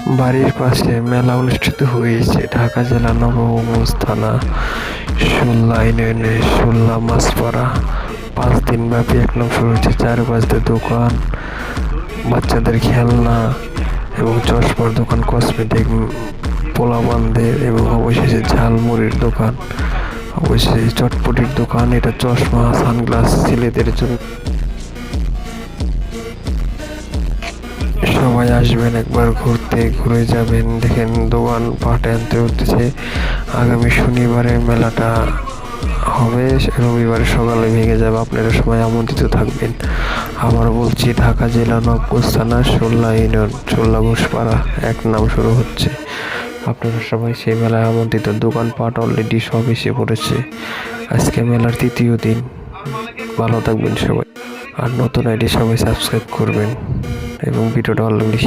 বাড়ির পাশে মেলা অনুষ্ঠিত হয়েছে ঢাকা জেলা নবগঞ্জ থানা শুল্লা ইউনিয়নের শুল্লা মাছপাড়া। 5 দিন ব্যাপী এক নাম শুরু হয়েছে। চারপাশে দোকান, বাচ্চাদের খেলনা এবং চশমার দোকান, কসমেটিক, পোলাপানদের এবং অবশেষে ঝালমুড়ির দোকান, অবশ্যই চটপটির দোকান। এটা চশমা, সানগ্লাস ছেলেদের জন্য। সবাই আসবেন একবার ঘুরতে, ঘুরে যাবেন, দেখেন দোকান পাট আনতে উঠতেছে। আগামী শনিবারে মেলাটা হবে, রবিবারে সকালে ভেঙে যাবে। আপনারা সবাই আমন্ত্রিত থাকবেন। আবার বলছি, ঢাকা জেলা নবগঞ্জ থানা শুল্লা ইউনিয়ন শুল্লা ঘোষপাড়া এক নাম শুরু হচ্ছে। আপনারা সবাই সেই মেলায় আমন্ত্রিত। দোকানপাট অলরেডি সব এসে পড়েছে। আজকে মেলার 3য় দিন। ভালো থাকবেন সবাই। আর নতুন আইডি সবাই সাবস্ক্রাইব করবেন এবং ভিডিওটা অলরেডি